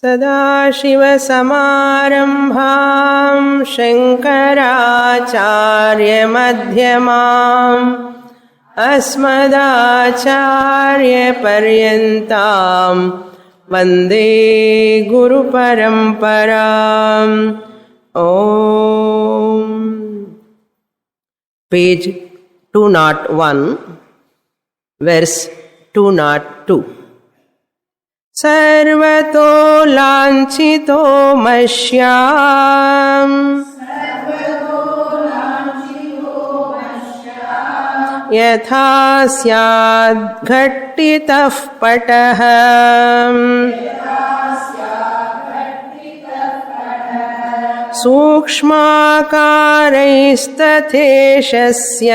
सदाशिवसमारम्भां शङ्कराचार्यमध्यमाम् अस्मदाचार्यपर्यन्तां वन्दे गुरुपरम्पराम्. ॐ पेज 201 verse 202. सर्वतो लाञ्छितो मश्याम् यथा स्याद्घट्टितः पटः सूक्ष्माकारैस्तथेशस्य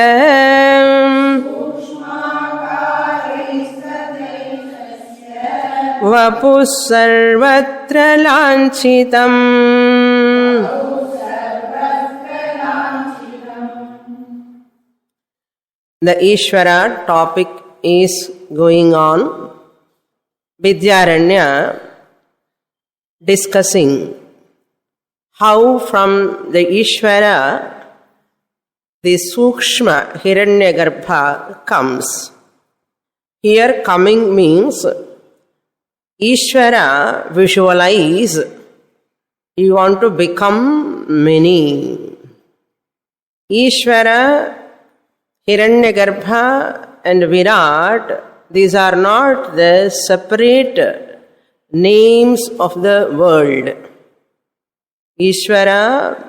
वपुः सर्वत्र लाञ्छितम्. The Ishvara topic is going on. Vidyaranya discussing how from the Ishvara the Sukshma Hiranyagarbha comes. Here coming means Ishvara visualize, you want to become many. Ishvara, Hiranyagarbha and Virat, these are not the separate names of the world. Ishvara,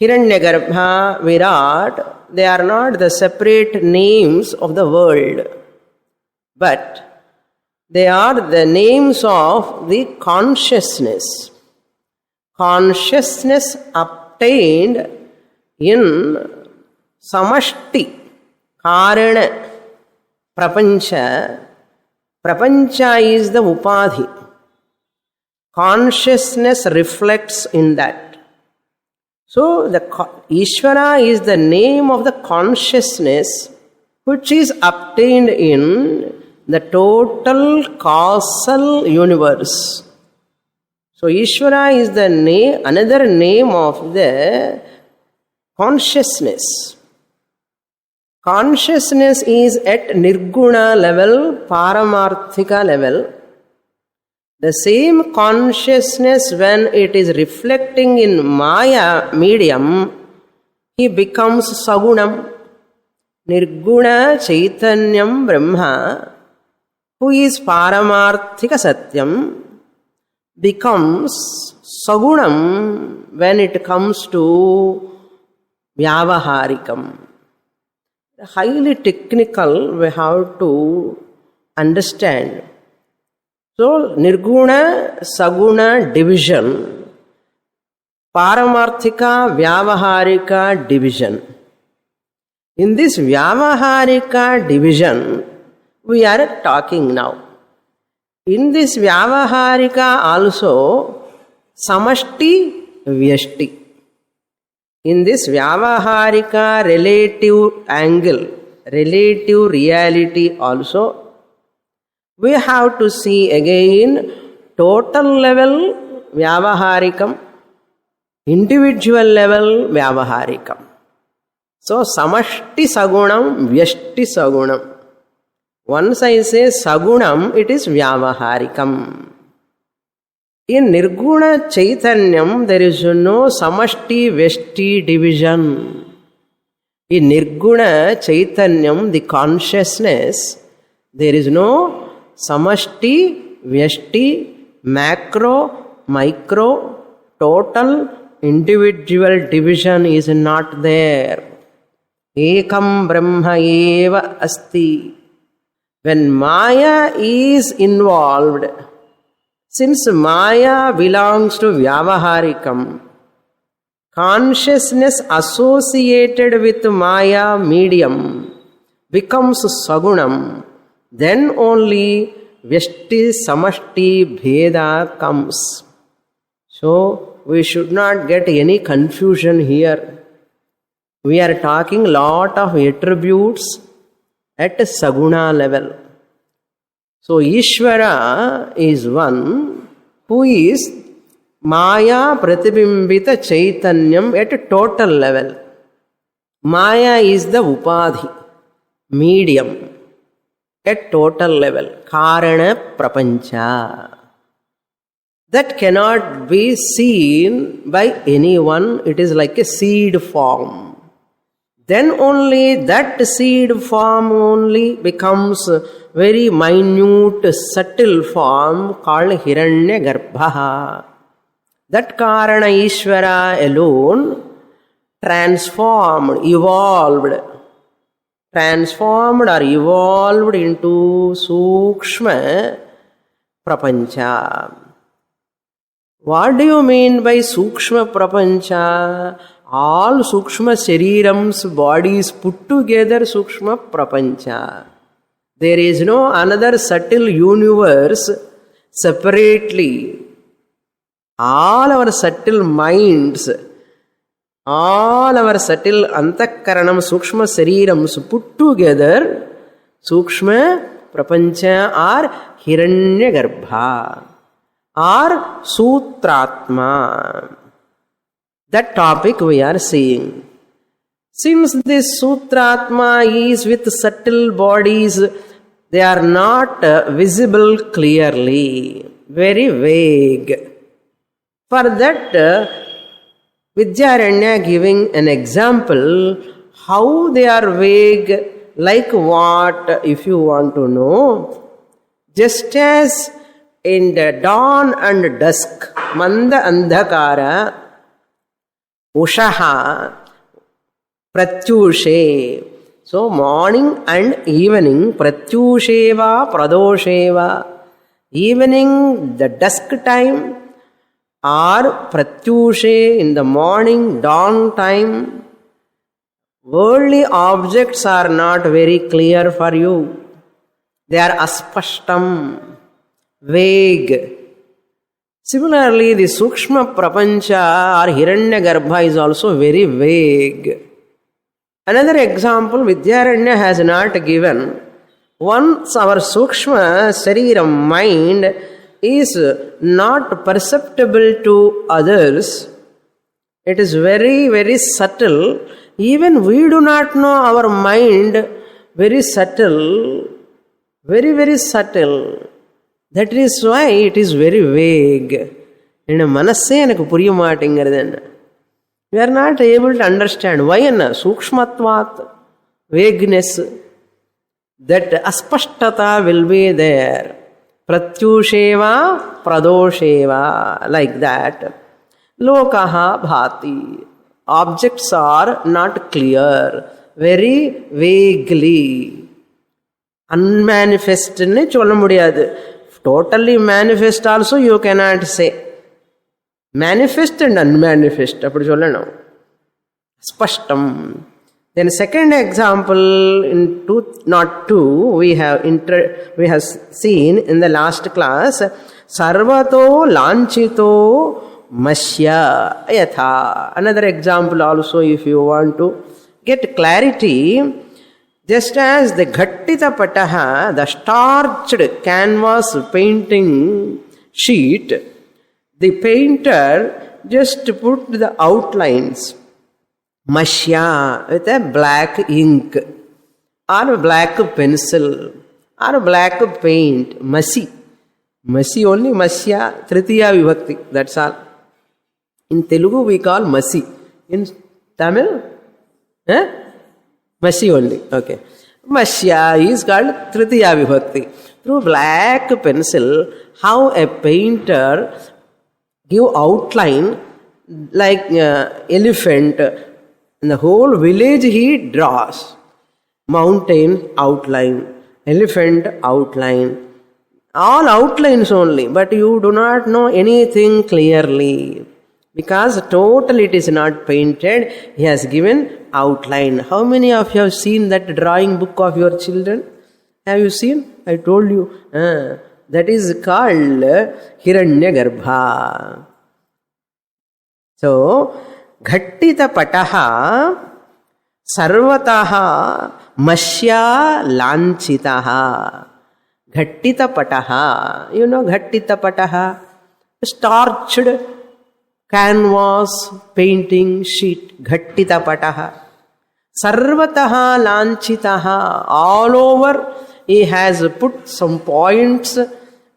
Hiranyagarbha, Virat, they are not the separate names of the world, but they are the names of the consciousness. Consciousness obtained in Samashti, Karana, Prapancha. Prapancha is the Upadhi. Consciousness reflects in that. So, the Ishvara is the name of the consciousness which is obtained in the total causal universe. So, Ishvara is the name, another name of the consciousness. Consciousness is at Nirguna level, Paramarthika level. The same consciousness, when it is reflecting in Maya medium, he becomes Sagunam. Nirguna Chaitanyam Brahma, who is Paramarthika Satyam, becomes Sagunam when it comes to Vyavaharikam. Highly technical, we have to understand. So, Nirguna, Saguna division, Paramarthika, Vyavaharika division. In this Vyavaharika division, we are talking now. In this Vyavaharika also, Samashti, Vyashti. In this Vyavaharika relative angle, relative reality also, we have to see again total level Vyavaharikam, individual level Vyavaharikam. So, Samashti Sagunam, Vyashti Sagunam. Once I say Sagunam, it is Vyavaharikam. In Nirguna Chaitanyam, there is no Samashti Vyashti division. In Nirguna Chaitanyam, the consciousness, there is no Samashti Vyashti, macro, micro, total, individual division is not there. Ekam Brahma eva asti. When Maya is involved, since Maya belongs to Vyavaharikam, consciousness associated with Maya medium becomes Sagunam, then only Vyashti Samashti Bheda comes. So, we should not get any confusion here. We are talking lot of attributes at Saguna level. So, Ishvara is one, who is Maya Pratibimbita Chaitanyam at a total level. Maya is the Upadhi, medium, at total level. Karana Prapancha. That cannot be seen by anyone. It is like a seed form. Then only that seed form only becomes very minute, subtle form called Hiranyagarbha. That Karana Ishvara alone transformed or evolved into Sukshma Prapancha. What do you mean by Sukshma Prapancha? All Sukshma Sharirams, bodies put together Sukshma Prapancha. There is no another subtle universe separately. All our subtle minds, all our subtle antakaranam, Sukshma Sharirams put together Sukshma Prapancha or Hiranyagarbha or Sutratma. That topic we are seeing. Since this Sutratma is with subtle bodies, they are not visible clearly, very vague. For that, Vidyaranya giving an example how they are vague, like what, if you want to know. Just as in the dawn and dusk, Manda Andhakara, Ushaha, Pratyushe. So morning and evening, Pratyusheva, Pradosheva. Evening, the dusk time, or Pratyushe in the morning, dawn time. Worldly objects are not very clear for you. They are aspashtam, vague. Similarly, the Sukshma Prapancha or Hiranyagarbha is also very vague. Another example Vidyaranya has not given. Once our Sukshma Shariram mind is not perceptible to others, it is very, very subtle. Even we do not know our mind, very subtle, very, very subtle. That is why it is very vague. In a manasse enak puriya maatingiradhu. We are not able to understand. Why? Sukshmatvat, vagueness. That aspashtata will be there. Pratyusheva, pradosheva, like that. Lokaha bhati. Objects are not clear, very vaguely. Unmanifest ne solla mudiyadhu. Totally manifest also you cannot say. Manifest and unmanifest. Appudu sollanam. Spashtam. Then second example in we have seen in the last class. Sarvato lanchito masya yatha. Another example also, if you want to get clarity. Just as the Ghattita Pataha, the starched canvas painting sheet, the painter just put the outlines, mashya, with a black ink, or a black pencil, or a black paint, masi. Masi only, masya, tritiya vibhakti, that's all. In Telugu we call masi. In Tamil? Masi only, okay. Masya is called Tritiya Vibhakti. Through black pencil, how a painter give outline like elephant. In the whole village he draws. Mountain outline, elephant outline. All outlines only, but you do not know anything clearly. Because totally it is not painted, he has given outline. How many of you have seen that drawing book of your children? Have you seen? I told you. That is called Hiranyagarbha. So, Ghattita Pataha Sarvataha Mashya Lanchitaha. Ghattita Pataha. You know Ghattita Pataha? starched canvas, painting sheet, ghattitapataha. Sarvataha lanchitaha. All over he has put some points,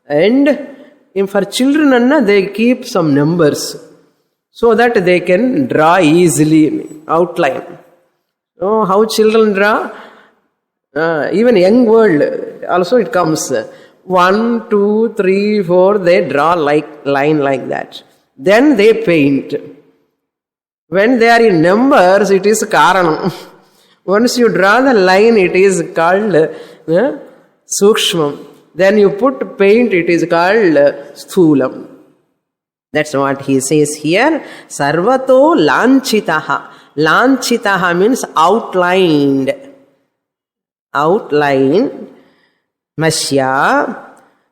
and for children they keep some numbers so that they can draw easily outline. Oh, how children draw? Even young world also it comes. 1, 2, 3, 4, they draw like line like that. Then they paint. When they are in numbers, it is karanam. Once you draw the line, it is called sukshmam. Then you put paint, it is called sthulam. That's what he says here. Sarvato lanchitaha. Lanchitaha means outlined. Outline. Masya.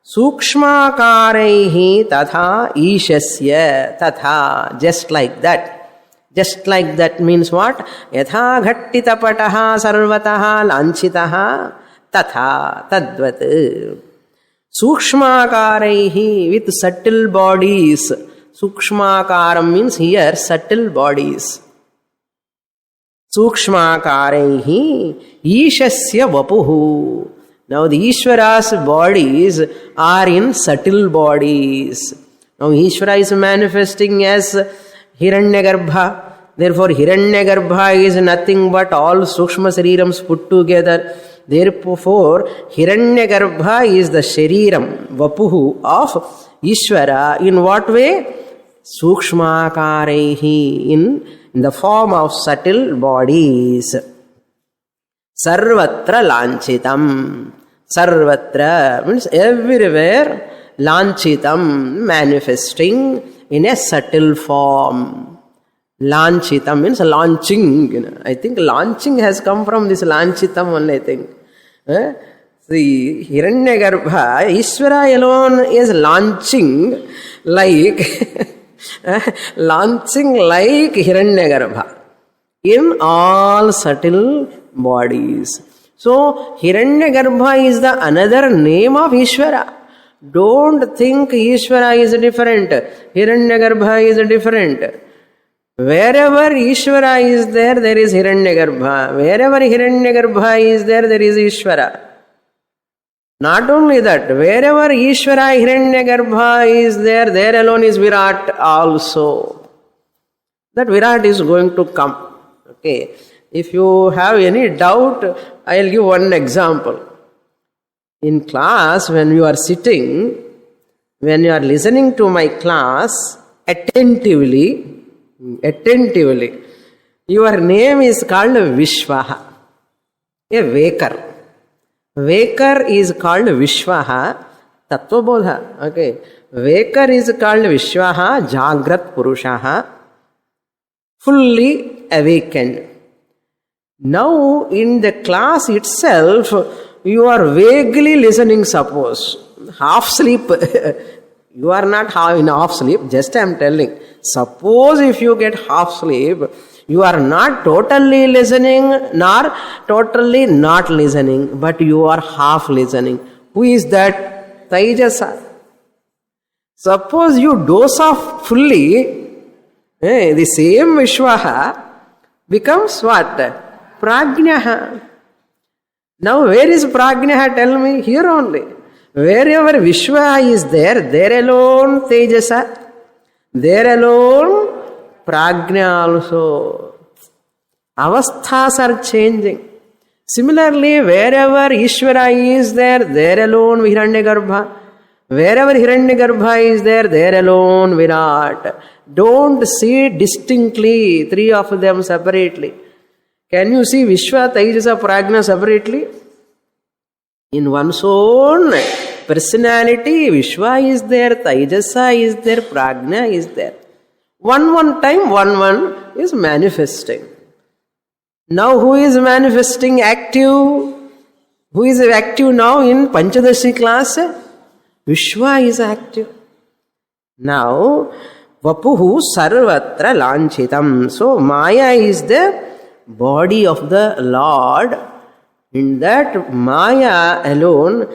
Sukshmakaraihi tatha ishasya. Tatha. Just like that. Just like that means what? Yatha ghattitapataha sarvataha lanchitaha. Tatha. Tadvat. Sukshmakaraihi, with subtle bodies. Sukshmakaram means here subtle bodies. Sukshmakaraihi ishasya vapuhu. Now the Ishvara's bodies are in subtle bodies. Now Ishvara is manifesting as Hiranyagarbha. Therefore Hiranyagarbha is nothing but all Sukshma Sarirams put together. Therefore, Hiranyagarbha is the Shariram, Vapuhu of Ishvara. In what way? Sukshmakaraihi, in the form of subtle bodies. Sarvatra lanchitam. Sarvatra means everywhere. Lanchitam, manifesting in a subtle form. Lanchitam means launching. I think launching has come from this lanchitam only, I think. The Hiranyagarbha, Ishvara alone is launching like Hiranyagarbha in all subtle bodies. So Hiranyagarbha is the another name of Ishvara. Don't think Ishvara is different, Hiranyagarbha is different. Wherever Ishvara is there, there is Hiranyagarbha. Wherever Hiranyagarbha is there, there is Ishvara. Not only that, wherever Ishvara Hiranyagarbha is there, there alone is Virat also. That Virat is going to come. Okay. If you have any doubt, I will give one example. In class, when you are sitting, when you are listening to my class attentively, your name is called Vishwaha, a waker. Waker is called Vishwaha, Tattvabodha. Okay. Waker is called Vishwaha, Jagrat Purushaha, fully awakened. Now, in the class itself, you are vaguely listening, suppose. Half sleep. You are not in half sleep, just I am telling. Suppose if you get half sleep, you are not totally listening nor totally not listening, but you are half listening. Who is that? Taijasa. Suppose you doze off fully, the same Vishwaha becomes what? Prajnaha. Now where is Prajnaha? Tell me. Here only. Wherever Vishwa is there, there alone Tejasa. There alone Prajna also. Avasthas are changing. Similarly, wherever Ishvara is there, there alone Hiranyagarbha. Wherever Hiranyagarbha is there, there alone Virat. Don't see distinctly three of them separately. Can you see Vishwa, Taijasa, Prajna separately? In one's own personality, Vishwa is there, Taijasa is there, Prajna is there. One time, one is manifesting. Now who is manifesting active? Who is active now in Panchadashi class? Vishwa is active. Now, Vapuhu Sarvatra Lanchitam. So, Maya is the body of the Lord. In that Maya alone,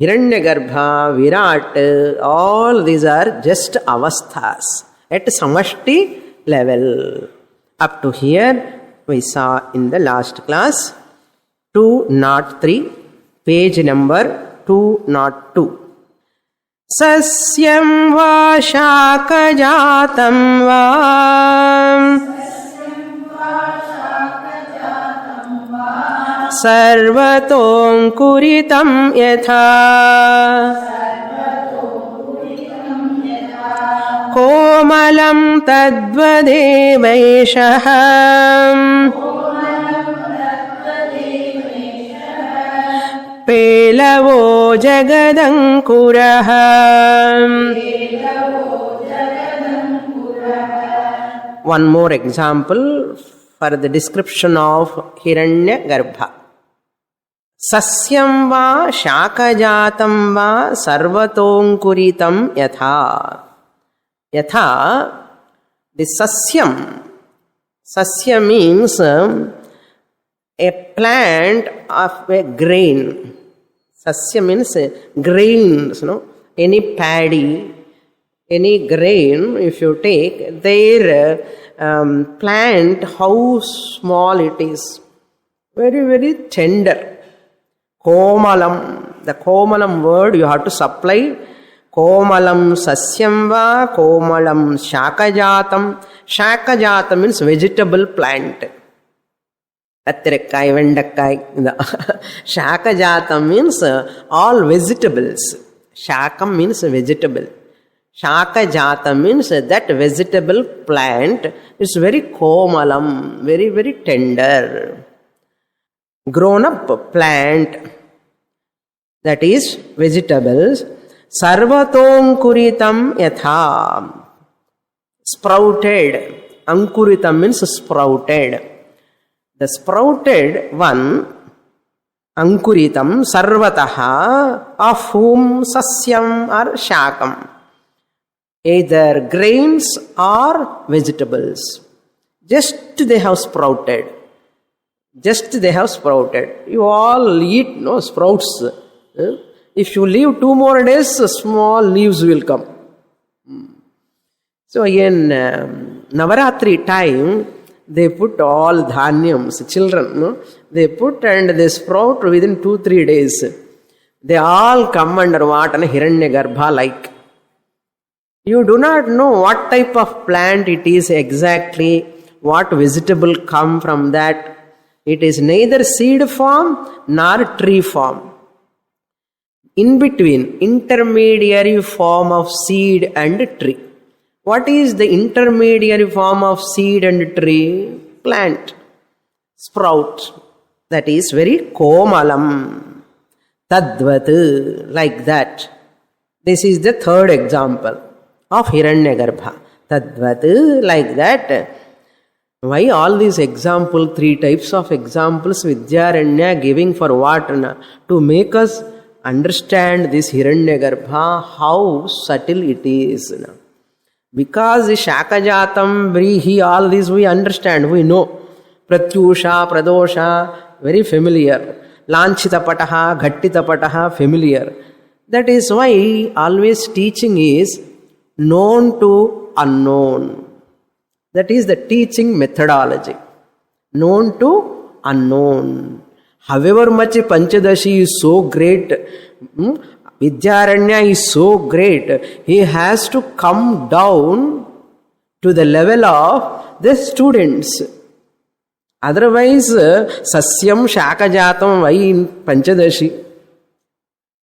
Hiranyagarbha, Virat, all these are just avasthas at samashti level. Up to here we saw in the last class 203, page number 202. Sasyam va shakajatam va sarvatokuritam yatha komalam tadvadevaishah pelavo jagadankurah. One more example for the description of Hiranyagarbha. Sasyam va shakajatam va sarvatokuritam yatha. Yatha, the sasyam. Sasya means a plant of a grain. Sasya means grains, any paddy, any grain, if you take, their plant, how small it is. Very, very tender. Komalam. The komalam word you have to supply. Komalam sasyam va, komalam shakajatam. Shakajatam means vegetable plant. Kattirakkai, vendakkai. Shakajatam means all vegetables. Shakam means vegetable. Shakajatam means that vegetable plant is very komalam, very, very tender. Grown up plant, that is vegetables. Sarvatokuritam yatha. Sprouted. Ankuritam means sprouted. The sprouted one, ankuritam, sarvataha, of whom sasyam or shakam. Either grains or vegetables. Just they have sprouted. Just they have sprouted. You all eat sprouts. If you leave 2 more days, small leaves will come. So in Navaratri time, they put all dhanyams, children, they put and they sprout within 2-3 days. They all come under what an Hiranyagarbha like. You do not know what type of plant it is exactly, what vegetable come from that. It is neither seed form nor tree form. In between, intermediary form of seed and tree. What is the intermediary form of seed and tree? Plant. Sprout. That is very komalam. Tadvat. Like that. This is the third example of Hiranyagarbha. Tadvat. Like that. Why all these examples, 3 types of examples Vidyaranya giving for what? To make us understand this Hiranyagarbha, how subtle it is. Because the Shakajatam, Vrihi, all these we understand, we know. Pratyusha, Pradosha, very familiar. Lanchitapataha, Ghattitapataha, familiar. That is why always teaching is known to unknown. That is the teaching methodology. Known to unknown. However much Panchadashi is so great, Vidyaranya is so great, he has to come down to the level of the students. Otherwise, Sasyam Shakajatam, why in Panchadashi?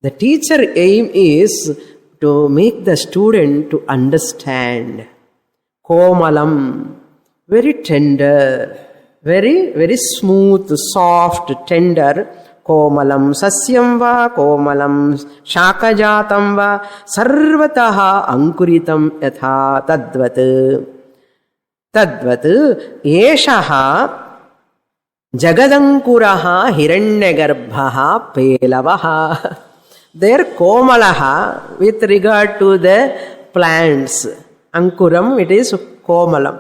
The teacher aim is to make the student to understand. Komalam, very tender, very, very smooth, soft, tender. Komalam sasyam va, komalam shakajatam va, sarvataha ankuritam yatha tadvat. Tadvat, yeshaha jagadankuraha hiranyagarbhaha pelavaha. There komalaha with regard to the plants. Ankuram, it is komalam.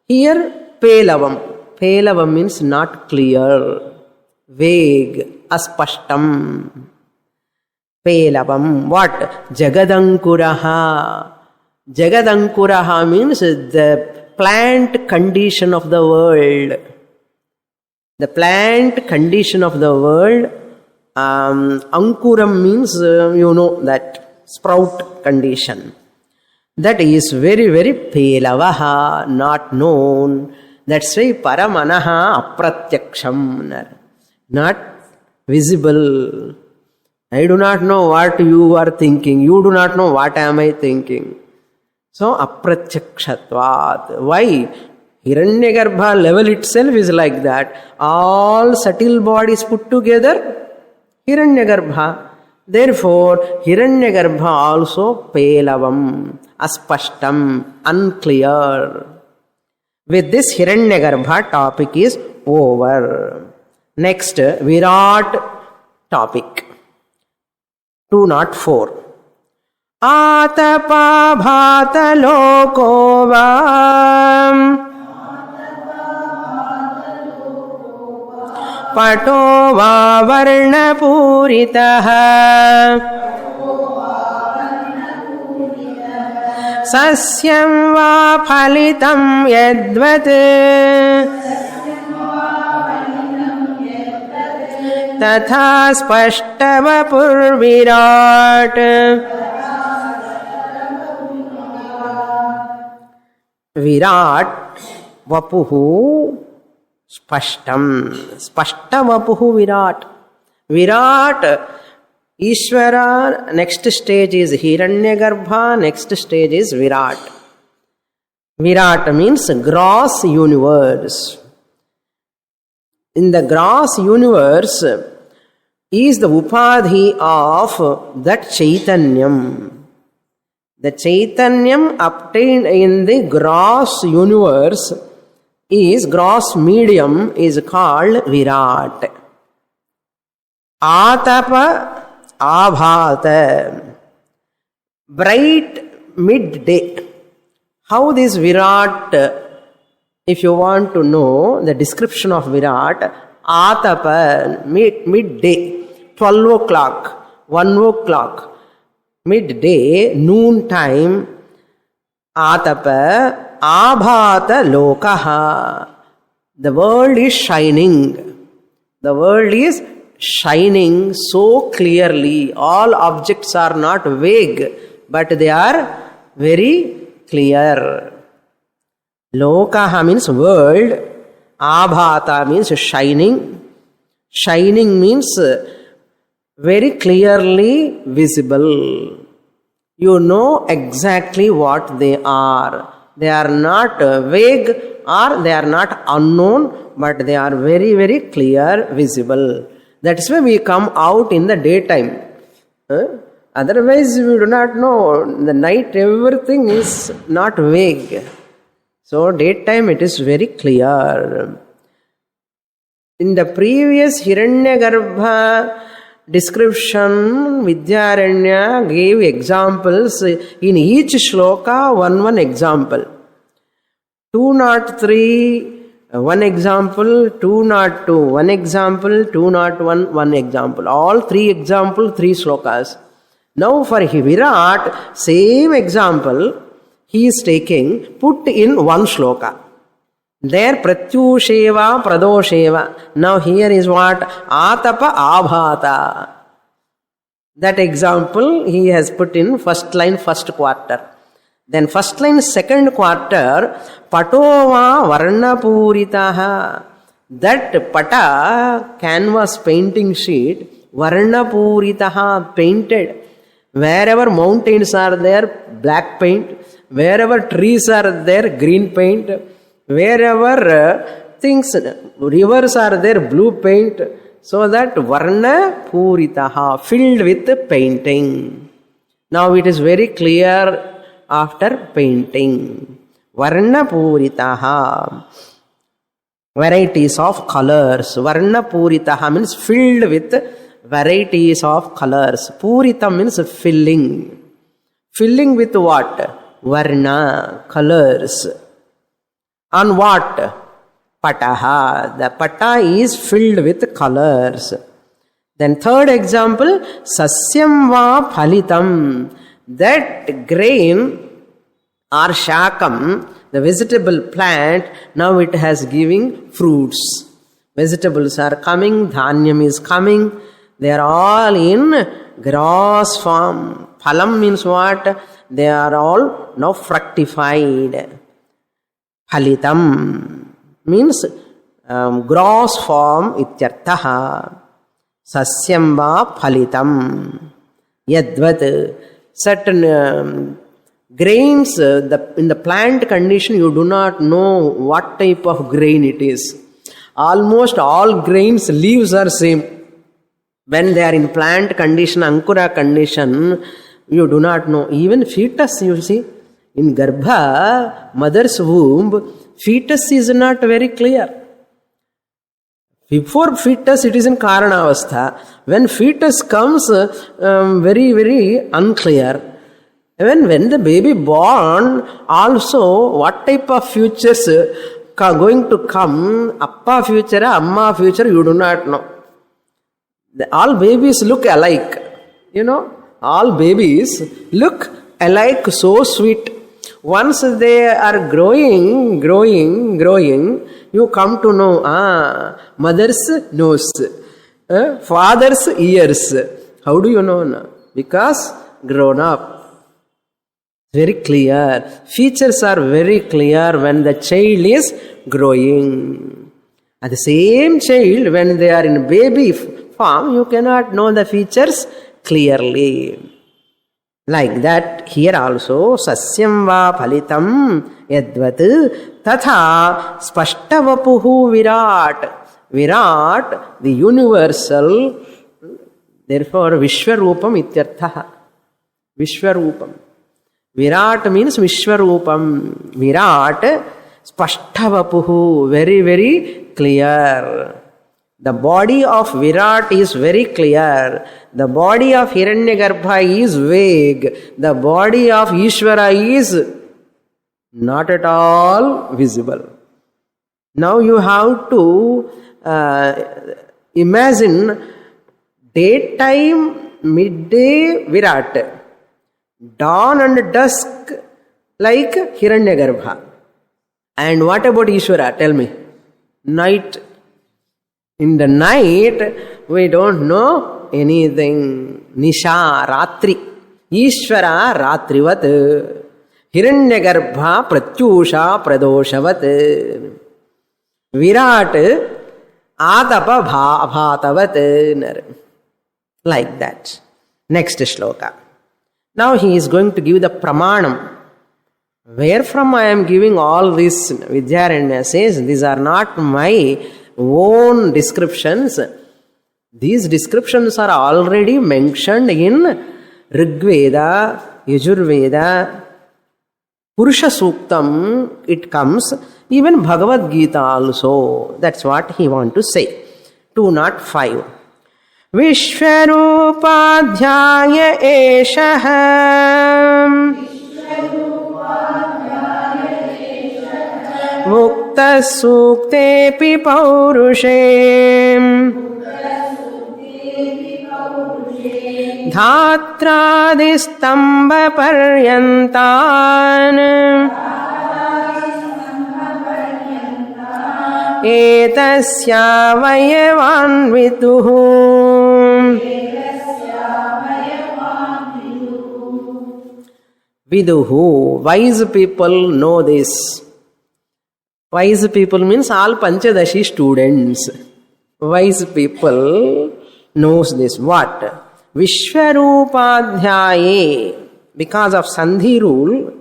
Here pelavam. Pelavam means not clear, vague, aspashtam. Pelavam. What? Jagadankurah. Jagadankurah means the plant condition of the world. The plant condition of the world. Ankuram means, that sprout condition. That is very, very pelavaha, not known. That's why paramanaha apratyaksham. Not visible. I do not know what you are thinking. You do not know what am I thinking. So, apratyakshatvat. Why? Hiranyagarbha level itself is like that. All subtle bodies put together, Hiranyagarbha. Therefore, Hiranyagarbha also pelavam, aspashtam, unclear. With this Hiranyagarbha topic is over. Next, Virat topic. 204. Atapa bhata lokovam pato va varna puritaha sasyam va phalitam yadvat tatha spashtava purvirat. Virat vapuhu spashtam. Spashta vapuhu virat. Virat, Ishvara, next stage is Hiranyagarbha, next stage is Virat. Virat means gross universe. In the gross universe is the upadhi of that Chaitanyam. The Chaitanyam obtained in the gross universe is, gross medium is called Virat. Atapa abhata. Bright midday. How this Virat, if you want to know the description of Virat, Atapa, midday, 12 o'clock, 1 o'clock. Midday, noon time, Atapa, abhata lokaha. The world is shining. The world is shining so clearly. All objects are not vague, but they are very clear. Lokaha means world. Abhata means shining. Shining means very clearly visible. You know exactly what they are. They are not vague or they are not unknown, but they are very, very clear, visible. That's why we come out in the daytime. Otherwise, we do not know. In the night, everything is not vague. So, daytime it is very clear. In the previous Hiranyagarbha description, Vidyaranya gave examples in each shloka, one example. 203, one example, 202, one example, 201, one example. All 3 examples, 3 shlokas. Now for Virat, same example he is taking, put in 1 shloka. There pratyusheva pradosheva. Now here is what? Atapa abhata. That example he has put in first line, first quarter. Then first line, second quarter, patova varna puritaha. That pata, canvas painting sheet, varna puritaha, painted. Wherever mountains are there, black paint. Wherever trees are there, green paint. Wherever things, rivers are there, blue paint. So that varna puritaha, filled with painting. Now it is very clear after painting. Varna puritaha. Varieties of colors. Varna puritaha means filled with varieties of colors. Purita means filling. Filling with what? Varna, colors. On what? Pataha. The pata is filled with colors. Then third example, sasyam va phalitam. That grain or shakam, the vegetable plant, now it has giving fruits. Vegetables are coming, dhanyam is coming. They are all in gross form. Phalam means what? They are all now fructified. Phalitam means gross form ityarthaha. Sasyam va phalitam. Yadvat. Certain grains, in the plant condition, you do not know what type of grain it is. Almost all grains, leaves are same. When they are in plant condition, ankura condition, you do not know. Even fetus, you see, in Garbha, mother's womb, fetus is not very clear. Before fetus, it is in Karanavastha. When fetus comes, very, very unclear. When the baby born, also what type of futures going to come, appa future, amma future, you do not know. All babies look alike. You know, all babies look alike, so sweet. Once they are growing, you come to know, mother's nose, father's ears. How do you know now? Because grown up. Very clear. Features are very clear when the child is growing. And the same child, when they are in baby form, you cannot know the features clearly. Like that, here also, sasyam va phalitam yadvat tatha spashtavapuhu virat. Virat, the universal, therefore Vishwarupam ityarthaha. Vishwarupam. Virat means Vishwarupam. Virat, spashtavapuhu, very, very clear. The body of Virat is very clear. The body of Hiranyagarbha is vague. The body of Ishvara is not at all visible. Now you have to imagine daytime, midday Virat, dawn and dusk like Hiranyagarbha. And what about Ishvara? Tell me. Night. In the night, we don't know anything. Nisha, Ratri. Ishvara, Ratrivat. Hiranyagarbha, Pratyusha, Pradoshavat. Virat, Atapa, Bhatavat. Like that. Next shloka. Now he is going to give the pramanam. Where from I am giving all this? Vidyaranya says, these are not my own descriptions. These descriptions are already mentioned in Rigveda, Yajurveda, Purusha Suktam. It comes even Bhagavad Gita also. That's what he want to say. 205. Vishwarupadhyaya eshaha Mukta suktepi paurushe Dhatradistamba paryantan Etasya vayavan viduhu. Viduhu, wise people know this. Wise people means all Panchadashi students. Wise people knows this. What? Vishwarupadhyaye. Because of Sandhi rule,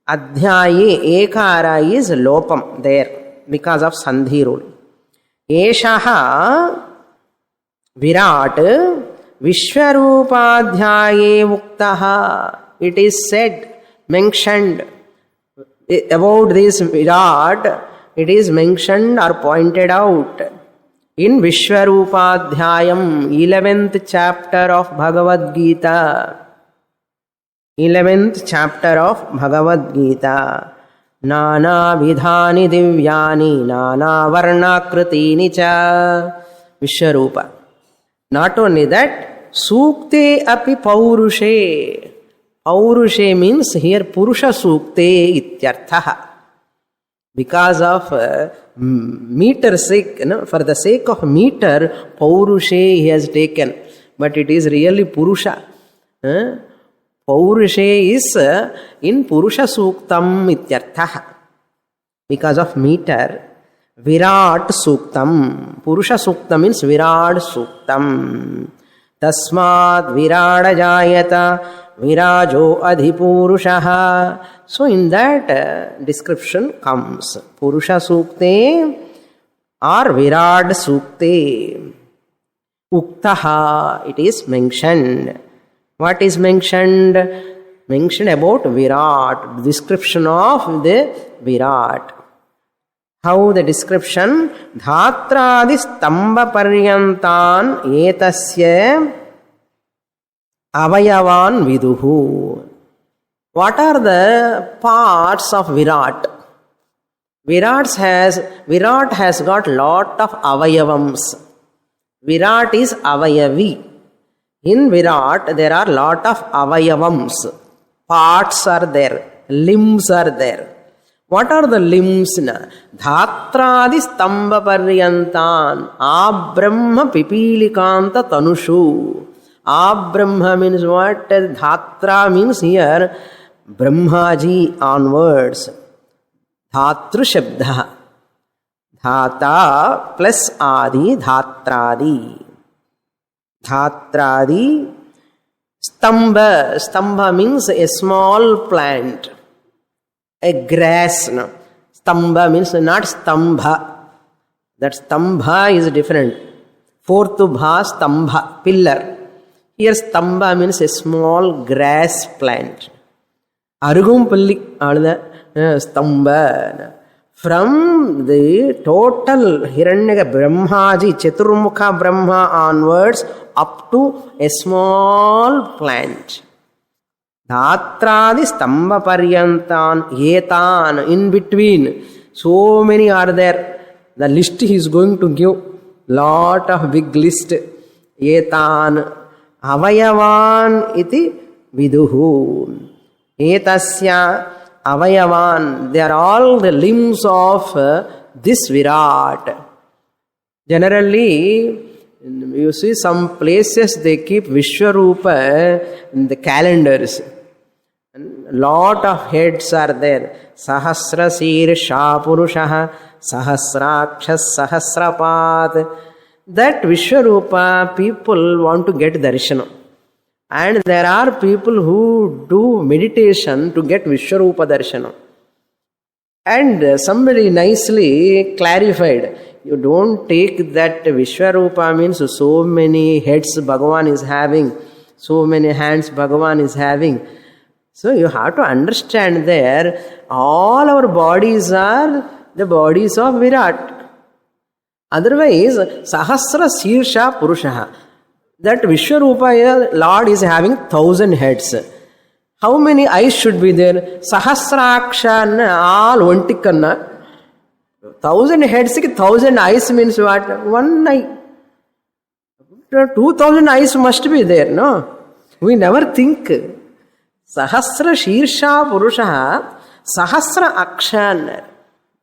Adhyaye, Ekara is Lopam there. Because of Sandhi rule. Eshaha Virat Vishwarupadhyaye Muktaha. It is said, mentioned about this Virat, it is mentioned or pointed out in Vishwarupadhyayam, 11th chapter of Bhagavad Gita. 11th chapter of Bhagavad Gita. Nana vidhani divyani, nana varnakritini cha. Vishwarupa. Not only that, Sukte api Paurushe. Paurushe means here Purusha Sukte ityarthaha. Because of meter sake, for the sake of meter, Paurushe he has taken. But it is really Purusha. Paurushe is in Purusha Suktam ityarthaha. Because of meter, Virat Suktam. Purusha Suktam means Virat Suktam. Tasmat Virada Jayata Virajo Adhipurushaha. So in that description comes Purusha Sukte or Virat Sukte. Uktaha, it is mentioned. What is mentioned? Mentioned about Virat, description of the Virat. How the description? Dhatradi stamba paryantan etasya avayavan viduhu. What are the parts of Virat? Virat has got lot of avayavams. Virat is avayavi. In Virat there are lot of avayavams. Parts are there. Limbs are there. What are the limbs? Dhatradi stamba paryantan abrahma pipilikanta tanushu. Abrahma means what? Dhatra means here Brahmaji onwards. Dhatru Shabda. Dhata plus Adi, Dhatradi. Dhatradi. Stamba. Stamba means a small plant. A grass. No? Stamba means not Stambha. That Stambha is different. Fourth bha, Stambha, pillar. Here Stamba means a small grass plant. Arugumpalli, Stamba. From the total Hiranyaka Brahmaji, Chaturmukha Brahma onwards up to a small plant. Dhatradi Stamba Paryantan, Yetan, in between. So many are there. The list he is going to give. Lot of big list. Yetan. Avayavan iti viduhu. Etasya avayavan. They are all the limbs of this Virat. Generally, you see some places they keep Vishwarupa in the calendars. Lot of heads are there. Sahasra Sirsha Purushaha, Sahasrakshas Sahasrapat. That Vishwarupa people want to get darshanam. And there are people who do meditation to get Vishwarupa darshanam. And somebody nicely clarified, you don't take that Vishwarupa means so many heads Bhagavan is having, so many hands Bhagavan is having. So you have to understand there, all our bodies are the bodies of Virat. Otherwise, Sahasra Sirsha Purushaha. That Vishwarupa Lord is having 1,000 heads. How many eyes should be there? Sahasraksha, all Vantikanna. 1,000 heads, 1,000 eyes means what? One eye. 2,000 eyes must be there, no? We never think. Sahasra Shirsha Purushaha, Sahasra Akshan.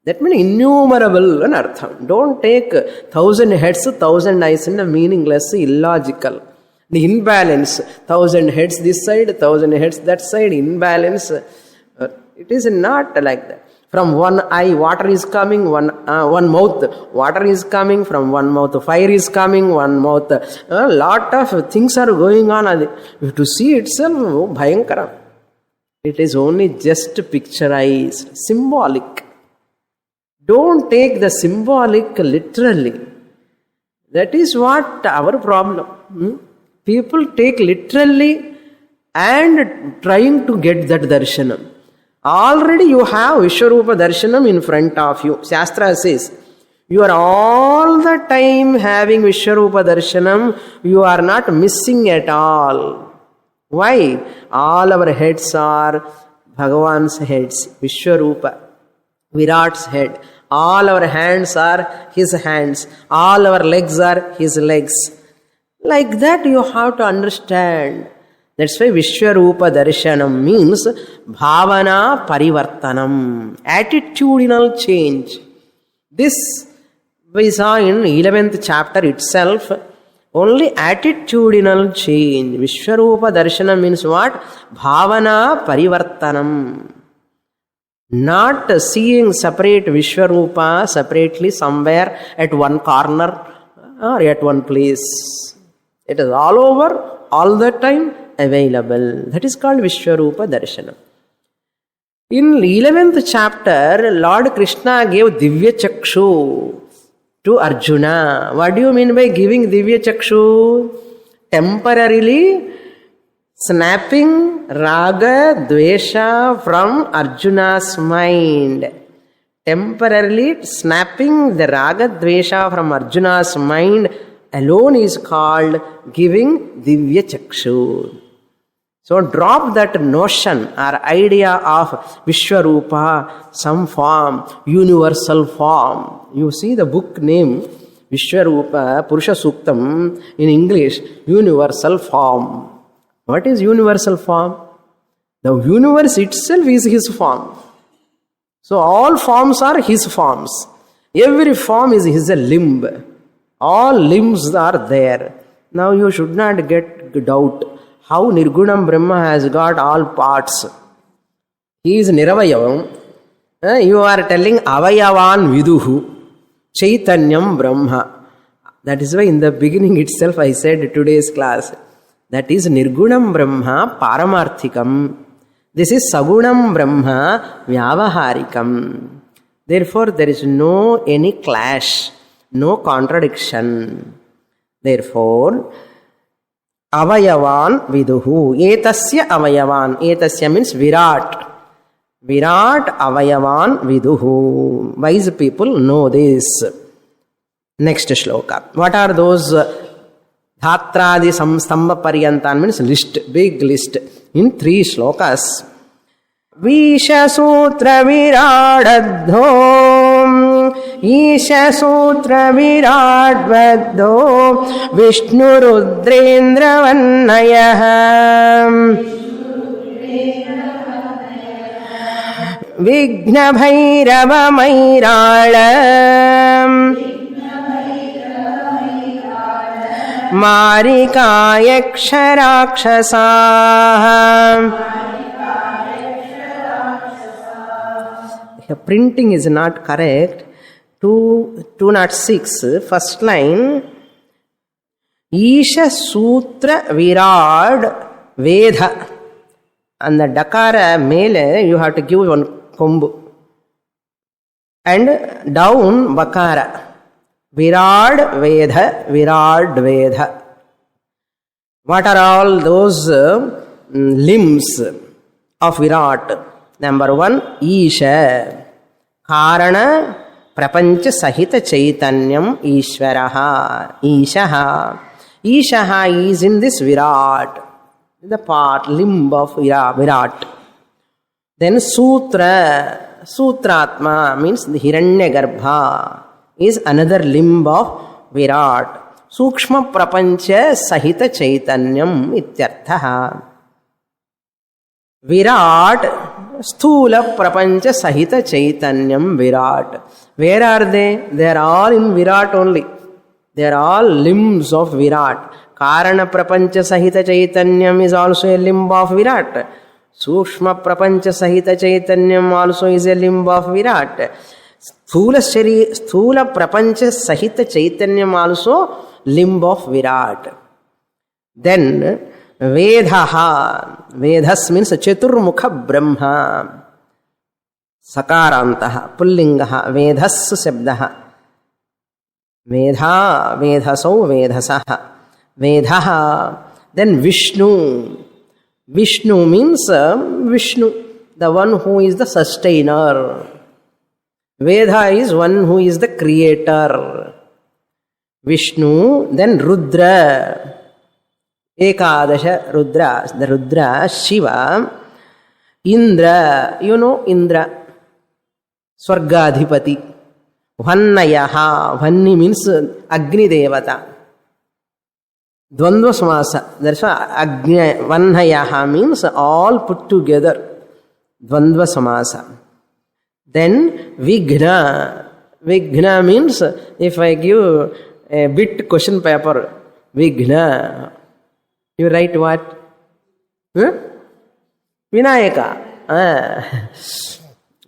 That means innumerable an artham. Don't take 1,000 heads, 1,000 eyes in a meaningless, illogical. The imbalance. 1,000 heads this side, 1,000 heads that side, imbalance. It is not like that. From one eye, water is coming, one mouth, water is coming, from one mouth, fire is coming, one mouth. A lot of things are going on. To see itself, bhayankara. It is only just picturized, symbolic. Don't take the symbolic literally. That is what our problem. People take literally and trying to get that darshanam. Already you have Vishwarupa darshanam in front of you. Shastra says, you are all the time having Vishwarupa darshanam. You are not missing at all. Why? All our heads are Bhagavan's heads. Vishwarupa. Virat's head. All our hands are his hands. All our legs are his legs. Like that you have to understand. That's why Vishwarupa Darshanam means Bhavana Parivartanam, attitudinal change. This we saw in 11th chapter itself, only attitudinal change. Vishwarupa Darshanam means what? Bhavana Parivartanam. Not seeing separate Vishwarupa separately somewhere at one corner or at one place. It is all over, all the time available. That is called Vishwarupa Darshanam. In 11th chapter, Lord Krishna gave Divya Chakshu to Arjuna. What do you mean by giving Divya Chakshu? Temporarily snapping Raga, Dvesha from Arjuna's mind. Temporarily snapping the Raga, Dvesha from Arjuna's mind alone is called giving Divya Chakshu. So drop that notion or idea of Vishwarupa, some form, universal form. You see the book name Vishwarupa Purusha Suktam in English, universal form. What is universal form? The universe itself is his form. So all forms are his forms. Every form is his limb. All limbs are there. Now you should not get doubt how Nirgunam Brahma has got all parts. He is Niravayavam. You are telling Avayavan Viduhu, Chaitanyam Brahma. That is why in the beginning itself I said today's class, that is Nirgunam Brahma Paramarthikam. This is Sagunam Brahma Vyavaharikam. Therefore there is no any clash, no contradiction. Therefore, Avayavan Viduhu. Etasya Avayavan. Etasya means Virat. Virat Avayavan Viduhu. Wise people know this. Next shloka. What are those Dhatradi Samstamba Paryantan means list, big list in 3 shlokas. Visha Sutra Viradadho Isha Sutra Viradvadho Vishnu Rudrendra Vannayah Vigna Bhairava Mairala Marika Yaksharakshasa. Printing is not correct. 206, first line. Isha Sutra Virad Vedha. And the Dakara mele, you have to give one kombu. And down Bakara. Virad Vedha, Virad Vedha. What are all those limbs of Virat? Number 1, Isha. Karana Prapancha Sahita Chaitanyam Ishvaraha. Ishaha. Ishaha is in this Virat. The part, limb of Virat. Then Sutra. Sutratma means the Hiranyagarbha is another limb of Virat. Sukshma Prapancha Sahita Chaitanyam Ityarthaha. Virat, Sthula Prapancha Sahita Chaitanyam Virat. Where are they? They are all in Virat only. They are all limbs of Virat. Karana Prapancha Sahita Chaitanyam is also a limb of Virat. Sukshma Prapancha Sahita Chaitanyam also is a limb of Virat. Sthula Prapancha Sahita Chaitanyam also limb of Virat. Then Vedhaha. Vedhas means Chaturmukha Brahma. Sakarantaha. Pullingaha. Vedhas Sabdaha. Vedha. Vedhaso. Vedhasaha. Vedhaha. Then Vishnu. Vishnu means Vishnu, the one who is the sustainer. Veda is one who is the creator. Vishnu, then Rudra. Ekadasha Rudra, the Rudra, Shiva. Indra, you know Indra. Swargadhipati. Vannayaha. Vanni means Agni Devata. Dvandva samasa. That's why vanhayaha means all put together. Dvandva samasa. Then vighna. Vighna means if I give a bit question paper, vighna, you write what? Vinayaka.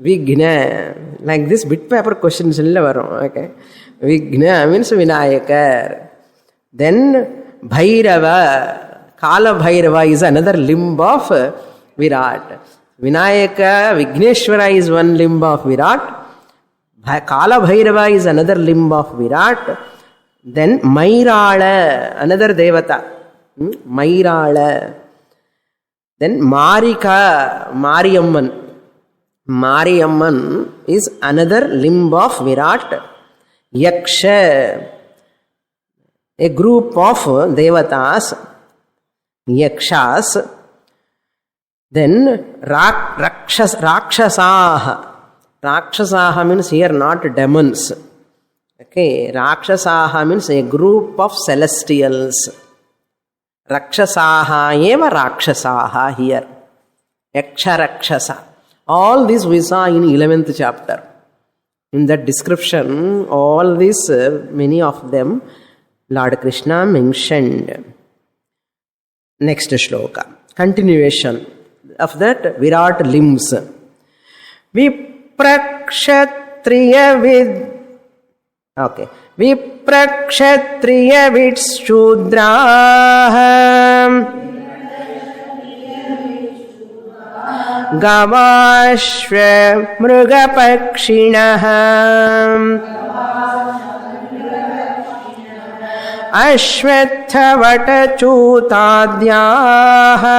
Vighna. Like this bit paper questions. Okay. Vighna means Vinayaka. Then Bhairava. Kala Bhairava is another limb of Virat. Vinayaka, Vigneshwara is one limb of Virat. Kala Bhairava is another limb of Virat. Then Mairala, another Devata. Mairala. Then Marika, Mariamman. Mariamman is another limb of Virat. Yaksha, a group of Devatas, Yakshas. Then Rakshasaha. Rakshasaha means here not demons. Okay, Rakshasaha means a group of celestials. Rakshasaha eva Rakshasaha here. Yaksha Rakshasa. All this we saw in 11th chapter. In that description, all these, many of them, Lord Krishna mentioned. Next shloka. Continuation of that Virat limbs. Viprakshatriya vid. Okay. Viprakshatriya vid Shudraha. Gavashva Mrugapakshinaha. Ashvatthavata-chutadhyaha.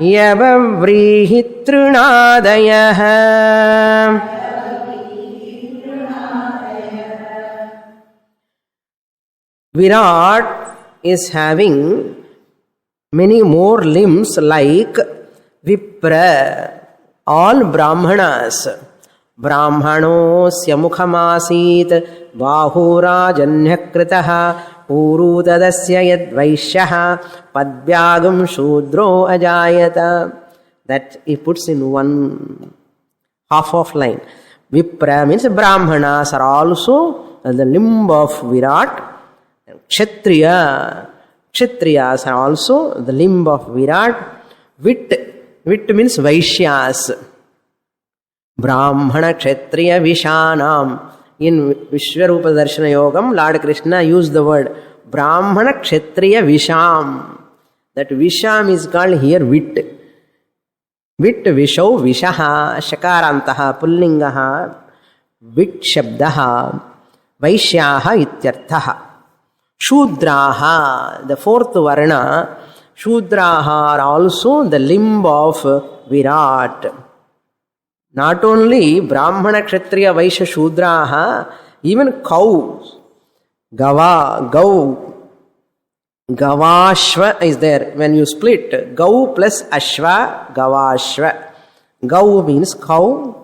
Yavavrihi-trunadayaha. Virat is having many more limbs like Vipra, all Brahmanas. Brahmanosya mukhamasit bahurajanyhakritaha purutadasya yadvaishyaha padvyagam shudro ajayata. That he puts in one half of line. Vipra means Brahmanas are also the limb of Virat. Kshatriyas are also the limb of Virat. Vit means Vaishyas. Brahmana Kshatriya Vishanam. In Vishwarupa Darshana Yogam, Lord Krishna used the word Brahmana Kshatriya Visham. That Visham is called here Vit. Vit Vishau Vishaha Shakarantaha Pullingaha Vit Shabdaha Vaishyaha Ityarthaha. Shudraha, the fourth Varna, Shudraha are also the limb of Virat. Not only Brahmana, Kshatriya, Vaishya, Shudraha, even cows. Gavashva is there. When you split, Gau plus Ashva, Gavashva. Gau means cow.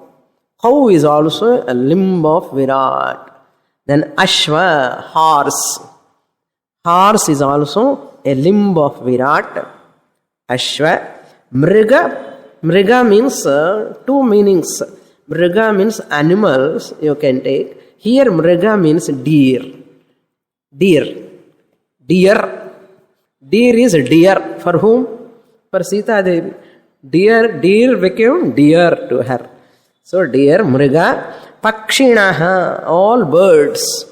Cow is also a limb of Virat. Then Ashva, horse. Horse is also a limb of Virat. Ashva. Mriga. Mriga means two meanings. Mriga means animals, you can take. Here Mriga means deer. Deer. Deer is deer. For whom? For Sita Devi. Deer became dear to her. So deer, Mriga. Pakshinaha, all birds.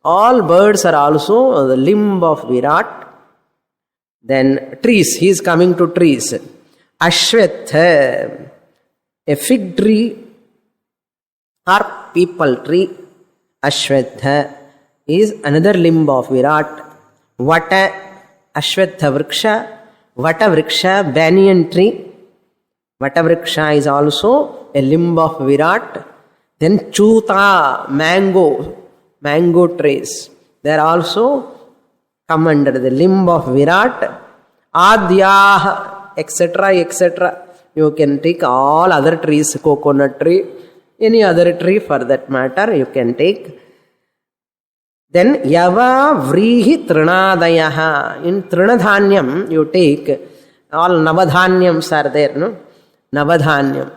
All birds are also the limb of Virat. Then trees, he is coming to trees. Ashwatha, a fig tree or people tree. Ashwatha is another limb of Virat. Vata, Ashwatha Vriksha. Vata Vriksha, banyan tree. Vata Vriksha is also a limb of Virat. Then Chuta, mango trees. They are also come under the limb of Virat. Adyah, etc., etc. You can take all other trees, coconut tree, any other tree for that matter, you can take. Then yava vrihi trinadayaha. In trinadhanyam you take all navadhanyams are there, no? Navadhanyam.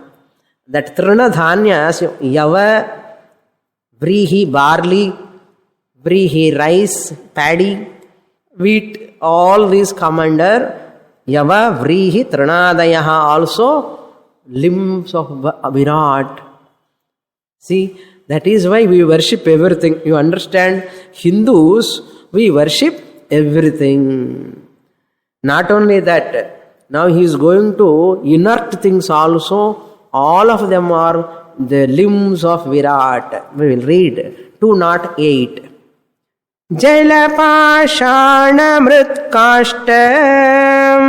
That trinadhanyas, yava, vrihi, barley, vrihi, rice, paddy, wheat, all these come under yava, vrihi, trinadayaha, also limbs of Virat. See, that is why we worship everything. You understand? Hindus, we worship everything. Not only that, now he is going to inert things also. All of them are the limbs of Virat. We will read 208. Jalapashana mritkashtam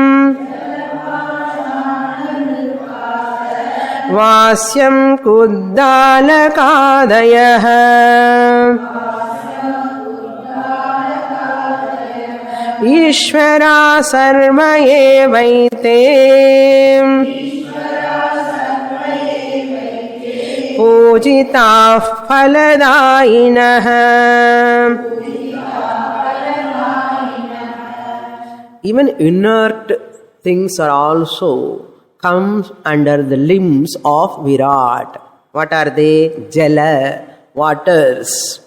Vasyam kuddalakadayah Ishvara sarva evaite Pujita phaladayinah. Even inert things are also comes under the limbs of Virat. What are they? Jala, waters.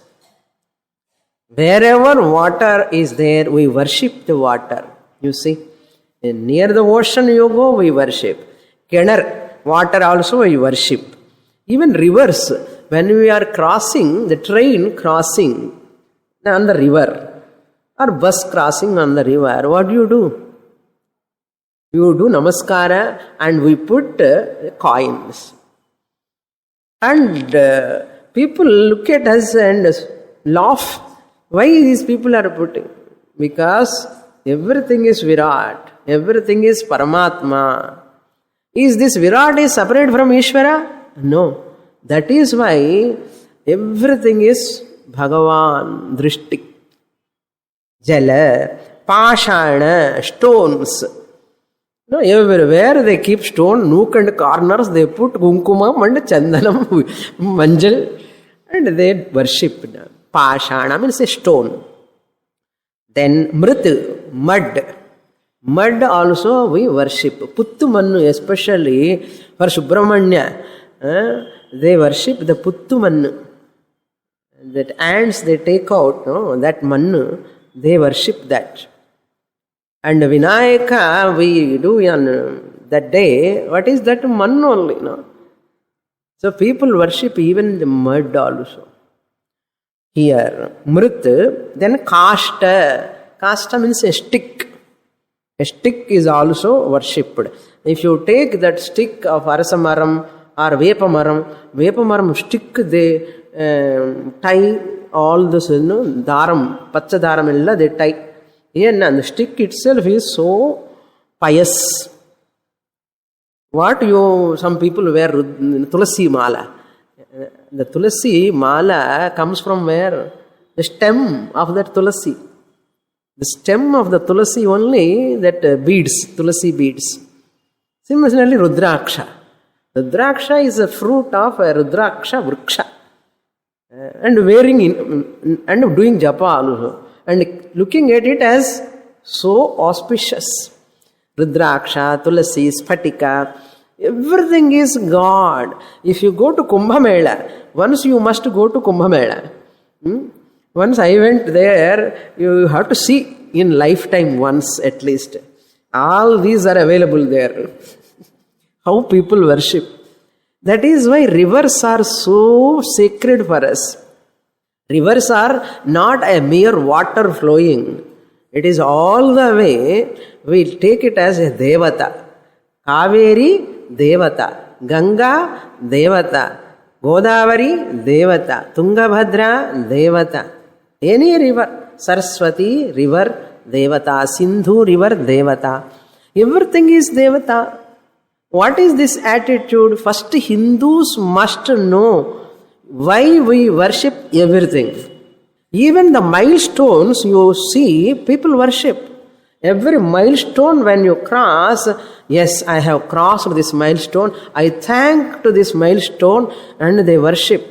Wherever water is there, we worship the water. You see, near the ocean you go, we worship. Kenar, water also we worship. Even rivers, when we are crossing, the train crossing on the river, or bus crossing on the river, what do? You do namaskara and we put coins. And people look at us and laugh. Why these people are putting? Because everything is Virat. Everything is Paramatma. Is this Virat is separate from Ishvara? No. That is why everything is Bhagavan, Drishti. Jala, Pashana, stones. No, everywhere they keep stone, nook and corners, they put kumkumam and chandanam, manjal, and they worship. Pashana means a stone. Then mrit, mud. Mud also we worship. Puttu mannu, especially for Subramanya, they worship the Puttu mannu. That ants they take out, no, that mannu, they worship that. And Vinayaka we do on that day, what is that? Mannu only, no? So people worship even the mud also. Here, mrit, then kashta. Kashta means a stick. A stick is also worshipped. If you take that stick of Arasamaram or Vepamaram stick, they tie all this, daram, pacha daram illa, they tie. And the stick itself is so pious. What some people wear tulasi mala. The tulasi mala comes from where? The stem of that tulasi. The stem of the tulasi only, that beads, tulasi beads. Similarly, Rudraksha. Rudraksha is a fruit of a Rudraksha vriksha. And wearing and doing japa also. And looking at it as so auspicious. Rudraksha, tulasi, sphatika, everything is God. If you go to Kumbh Mela, once you must go to Kumbh Mela. Once I went there, you have to see in lifetime once at least. All these are available there. How people worship. That is why rivers are so sacred for us. Rivers are not a mere water flowing. It is all the way, we take it as a Devata. Kaveri, Devata. Ganga, Devata. Godavari, Devata. Tungabhadra, Devata. Any river. Saraswati, river, Devata. Sindhu, river, Devata. Everything is Devata. What is this attitude? First, Hindus must know why we worship everything. Even the milestones you see, people worship. Every milestone when you cross, yes, I have crossed this milestone, I thank to this milestone, and they worship.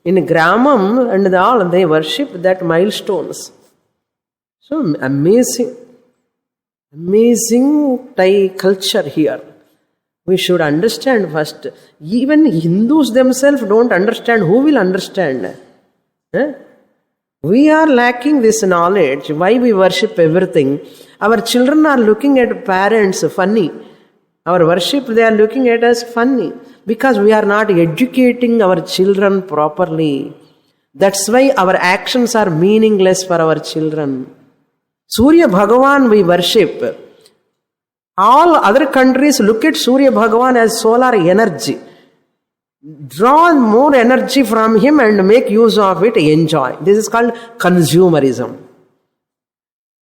In Gramam and all, they worship that milestones. So amazing Thai culture here. We should understand first. Even Hindus themselves don't understand. Who will understand? We are lacking this knowledge. Why we worship everything? Our children are looking at parents funny. Our worship, they are looking at us funny. Because we are not educating our children properly. That's why our actions are meaningless for our children. Surya Bhagavan we worship. All other countries look at Surya Bhagavan as solar energy. Draw more energy from him and make use of it, enjoy. This is called consumerism.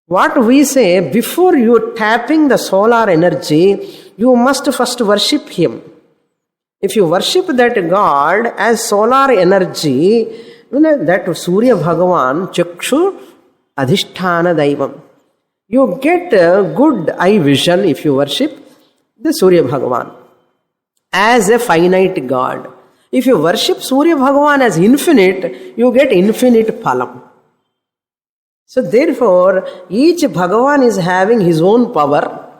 What we say, before you tapping the solar energy, you must first worship him. If you worship that God as solar energy, that Surya Bhagavan, Chakshu Adhishthana Daivam. You get a good eye vision if you worship the Surya Bhagavan as a finite God. If you worship Surya Bhagavan as infinite, you get infinite phalam. So therefore, each Bhagavan is having his own power.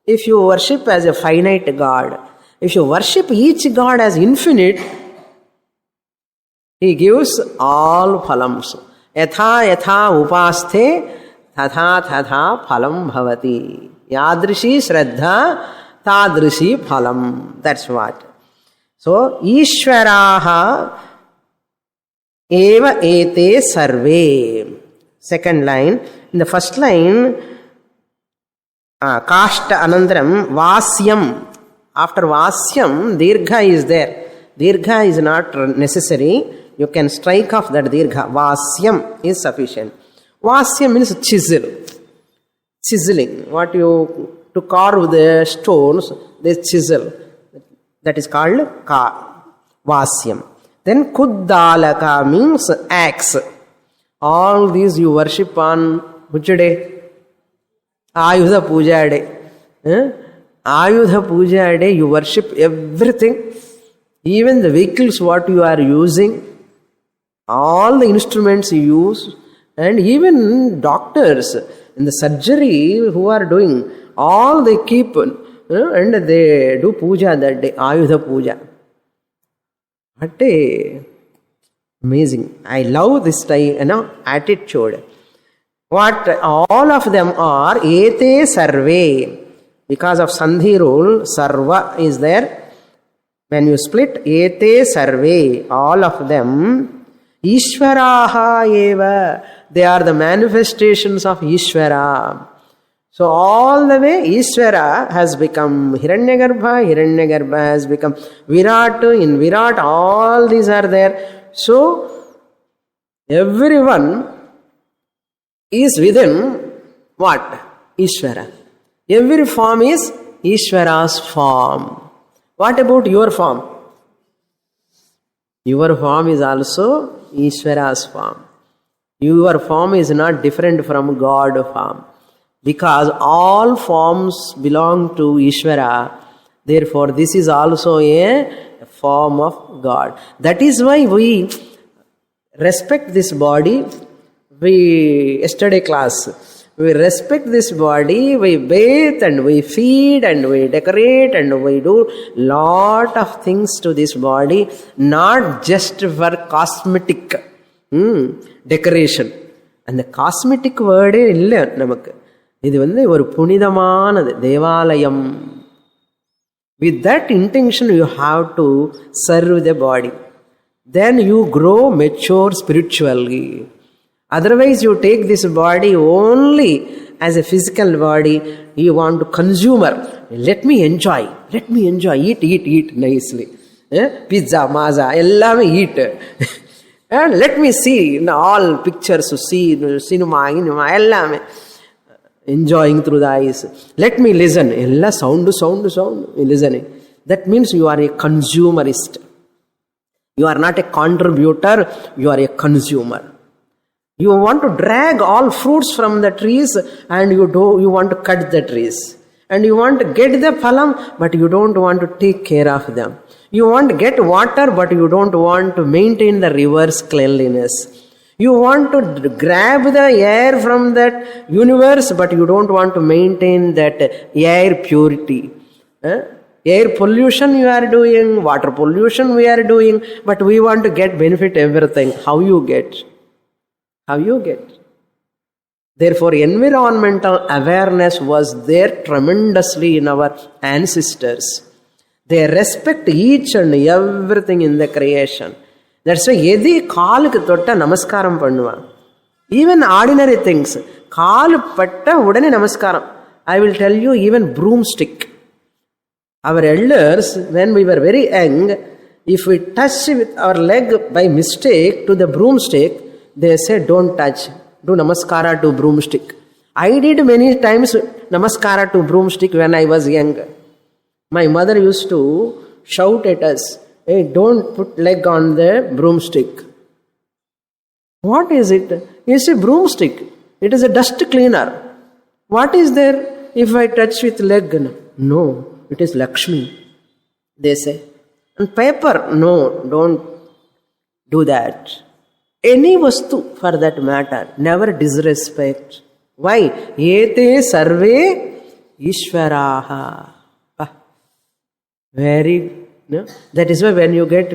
If you worship as a finite God, if you worship each God as infinite, he gives all phalams. Yatha yatha upasthe tatha tatha phalam bhavati. Yadrishi shraddha tadrishi phalam. That's what. So, Ishvaraha eva ete sarve. Second line. In the first line, Kashta Anandaram, Vasyam. After Vasyam, Dirgha is there. Dirgha is not necessary. You can strike off that Dirgha. Vasyam is sufficient. Vasyam means chisel. Chiseling. What you to carve the stones, they chisel. That is called Vasyam. Then Kuddalaka means axe. All these you worship on which day? Ayudha Puja day. Ayudha Puja day you worship everything. Even the vehicles what you are using, all the instruments you use, and even doctors in the surgery who are doing, all they keep and they do puja that day, Ayudha Puja. What a amazing. I love this attitude. What all of them are, ete sarve. Because of Sandhi rule, sarva is there. When you split, ete sarve, all of them, Ishvaraha eva. They are the manifestations of Ishvara. So all the way, Ishvara has become Hiranyagarbha, Hiranyagarbha has become Virat, in Virat all these are there. So, everyone is within what? Ishvara. Every form is Ishvara's form. What about your form? Your form is also Ishvara's form. Your form is not different from God form. Because all forms belong to Ishvara. Therefore, this is also a form of God. That is why we respect this body. Yesterday class, we respect this body, we bathe and we feed and we decorate and we do lot of things to this body, not just for cosmetic decoration. And the cosmetic word illa namakku. இது ஒரு புனிதமானது தேவாலயம். With that intention you have to serve the body. Then you grow mature spiritually. Otherwise you take this body only as a physical body. You want to consumer. Let me enjoy. Eat nicely. Pizza, maza, ellame eat. And let me see all pictures, see cinema, ellame. Enjoying through the eyes. Let me listen. Ella sound, listening. That means you are a consumerist. You are not a contributor, you are a consumer. You want to drag all fruits from the trees and you want to cut the trees. And you want to get the phalam, but you don't want to take care of them. You want to get water, but you don't want to maintain the river's cleanliness. You want to grab the air from that universe, but you don't want to maintain that air purity. Air pollution you are doing, water pollution we are doing, but we want to get benefit everything. How you get? How you get? Therefore, environmental awareness was there tremendously in our ancestors. They respect each and everything in the creation. That's why எதி காலுக்கு தொட்ட நமஸ்காரம் பண்ணுவான். Even ordinary things. காலு பட்ட உடனே நமஸ்காரம். I will tell you, even broomstick. Our elders, when we were very young, if we touch with our leg by mistake to the broomstick, they say, don't touch. Do namaskara to broomstick. I did many times namaskara to broomstick when I was young. My mother used to shout at us, hey, don't put leg on the broomstick. What is it? It's a broomstick. It is a dust cleaner. What is there if I touch with leg? No, it is Lakshmi, they say. And paper, no, don't do that. Any vastu for that matter, never disrespect. Why? Ete sarve Ishvaraha. Very, no? That is why when you get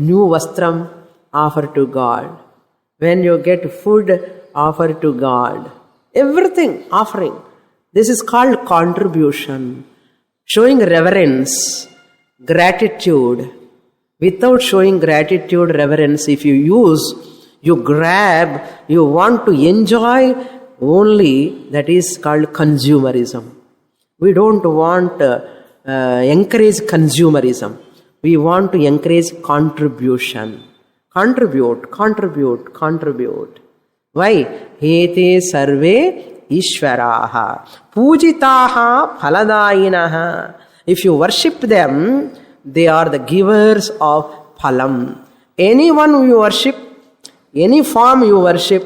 new vastram, offer to God. When you get food, offer to God. Everything, offering. This is called contribution. Showing reverence, gratitude. Without showing gratitude, reverence, if you use, you grab, you want to enjoy only, that is called consumerism. We don't want encourage consumerism. We want to encourage contribution. Contribute, contribute, contribute. Why? Hete sarve Ishvaraha. Pujitaha phaladayinaha. If you worship them, they are the givers of phalam. Anyone you worship, any form you worship,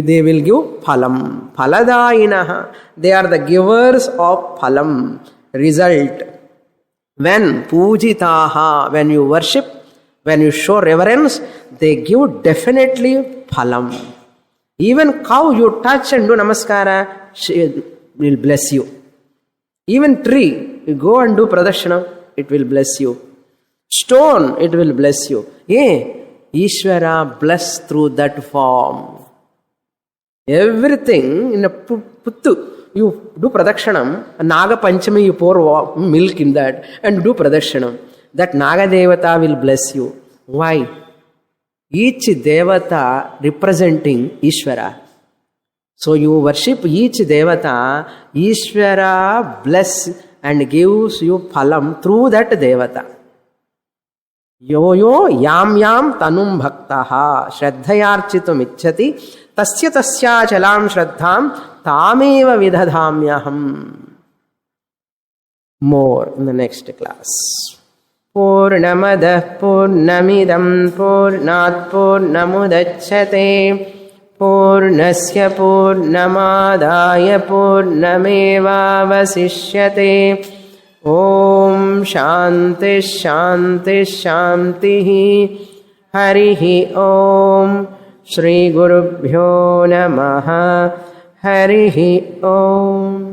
they will give phalam. Phaladayinaha. They are the givers of phalam. Result. When pujitaha, when you worship, when you show reverence, they give definitely phalam. Even cow you touch and do namaskara, she will bless you. Even tree, you go and do pradakshina, it will bless you. Stone, it will bless you. Ishvara bless through that form. Everything in a puttu. You do pradakshanam, Naga Panchami, you pour milk in that and do pradakshanam. That Naga Devata will bless you. Why? Each Devata representing Ishvara. So you worship each Devata, Ishvara bless and gives you phalam through that Devata. Yo yam yam tanum bhaktaha shraddhayarchitum ichchati tasya tasya chalam shraddham tameva vidhadhamyaham. More in the next class. Purnamadah purnamidam purnat purnamudachyate purnasya purnamadaya purnamevavasishyate. Om Shanti Shanti Shanti. Harihi Om. Shri Gurubhyo Namaha. Harihi Om.